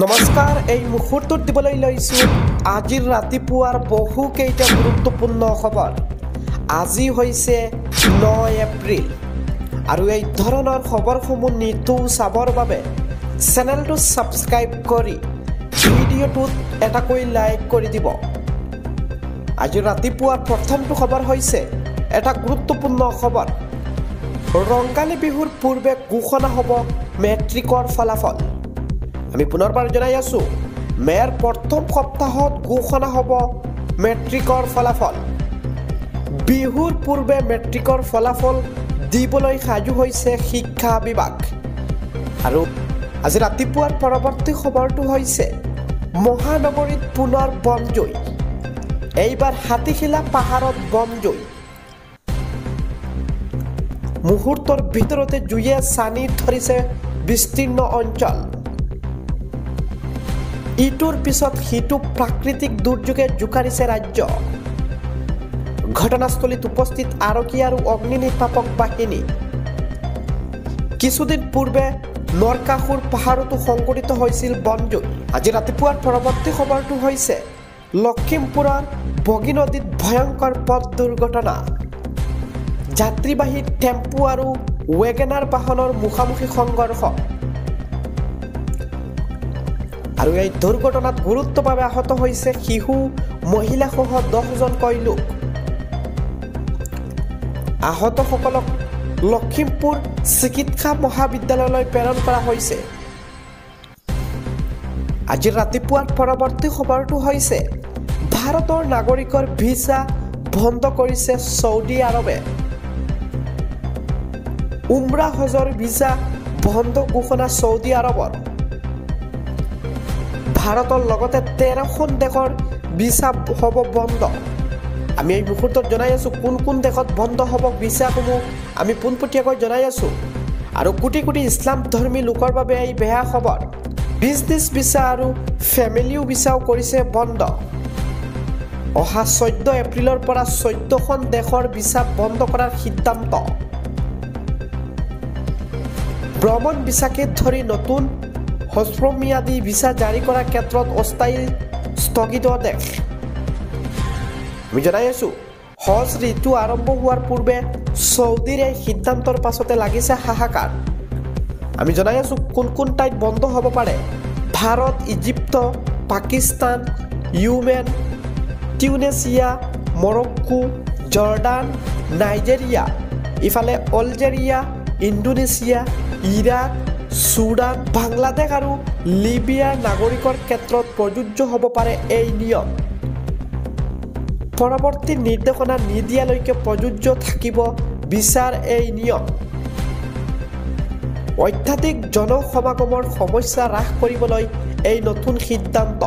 নমস্কাৰ এই মুহূৰ্তত দিবলৈ লৈছো আজিৰ ৰাতিপুৱাৰ বহু কেইটা গুৰুত্বপূৰ্ণ খবৰ আজি হৈছে 9 এপ্ৰিল আৰু এই ধৰণৰ খবৰসমূহ নিতৌ চাবৰ বাবে চেনেলটো সাবস্ক্ৰাইব কৰি ভিডিঅ'টোত এটাকৈ লাইক কৰি দিব আজি ৰাতিপুৱাৰ প্ৰথমটো খবৰ হৈছে এটা গুৰুত্বপূৰ্ণ খবৰ ৰংগালী বিহুৰ পূৰ্বে ঘোষণা হ'ব মেট্ৰিকৰ ফলাফল আমি পুনৰবাৰ জনাই আছো মেৰ প্ৰথম সপ্তাহত ঘোষণা হ'ব মেট্ৰিকৰ ফলাফল বিহুৰ পূৰ্বে মেট্ৰিকৰ ফলাফল দিবলৈ সাজু হৈছে শিক্ষা বিভাগ আৰু আজি ৰাতিপুৱাৰ পৰৱৰ্তী খবৰটো হৈছে মহানগৰীত পুনৰ বমজুই এইবাৰ হাতীখিলা পাহাৰত বমজুই মুহূৰ্তৰ ভিতৰতে জুয়ে সানি ধৰিছে বিস্তীৰ্ণ অঞ্চল ইটোৰ পিছত হিটু প্ৰাকৃতিক দুৰ্যোগে জুকাৰিছে ৰাজ্য ঘটনাস্থলীত উপস্থিত আৰক্ষী আৰু অগ্নি নিৰ্বাপক বাহিনী কিছুদিন পূৰ্বে নৰকাসুৰ পাহাৰতো সংঘটিত হৈছিল বনজুই আজি ৰাতিপুৱাৰ পৰৱৰ্তী খবৰটো হৈছে লখিমপুৰৰ বগী নদীত ভয়ংকৰ পথ দুৰ্ঘটনা যাত্ৰীবাহী টেম্পু আৰু ৱেগনাৰ বাহনৰ মুখামুখি সংঘৰ্ষ আৰু এই দুৰ্ঘটনাত গুৰুত্বভাৱে আহত হৈছে শিশু মহিলাসহ 10 জনকৈ লোক আহতসকলক লখিমপুৰ চিকিৎসা মহাবিদ্যালয়লৈ প্ৰেৰণ কৰা হৈছে আজি ৰাতিপুৱাৰ পৰৱৰ্তী খবৰটো হৈছে ভাৰতৰ নাগৰিকৰ ভিছা বন্ধ কৰিছে সৌদি আৰবে উমৰা হজৰ ভিছা বন্ধ ঘোষণা সৌদি আৰবৰ ভাৰতৰ লগতে 13খন দেশৰ ভিছা হ'ব বন্ধ আমি এই মুহূৰ্তত জনাই আছো কোন দেশত বন্ধ হ'ব ভিছাসমূহ আমি পোনপটীয়াকৈ জনাই আছো আৰু কোটি কোটি ইছলাম ধৰ্মী লোকৰ বাবে এই বেয়া খবৰ বিজনেছ ভিছা আৰু ফেমিলিও ভিছাও কৰিছে বন্ধ অহা 14 এপ্ৰিলৰ পৰা 14খন দেশৰ ভিছা বন্ধ কৰাৰ সিদ্ধান্ত ভ্ৰমণ ভিছাকে ধৰি নতুন হস্ৰম্যাদী ভিছা জাৰি কৰাৰ ক্ষেত্ৰত অস্থায়ী স্থগিত দেশ আমি জনাই আছো হজ ঋতু আৰম্ভ হোৱাৰ পূৰ্বে সৌদিৰ এই সিদ্ধান্তৰ পাছতে লাগিছে হাহাকাৰ আমি জনাই আছো কোন ঠাইত বন্ধ হ'ব পাৰে Bharat Egypt Pakistan Yemen Tunisia Morocco Jordan Nigeria ইফালে Algeria Indonesia Iraq Sudan Bangladesh আৰু লিবিয়াৰ নাগৰিকৰ ক্ষেত্ৰত প্ৰযোজ্য হ'ব পাৰে এই নিয়ম পৰৱৰ্তী নিৰ্দেশনা নিদিয়ালৈকে প্ৰযোজ্য থাকিব ভিছাৰ এই নিয়ম অত্যাধিক জনসমাগমৰ সমস্যা হ্ৰাস কৰিবলৈ এই নতুন সিদ্ধান্ত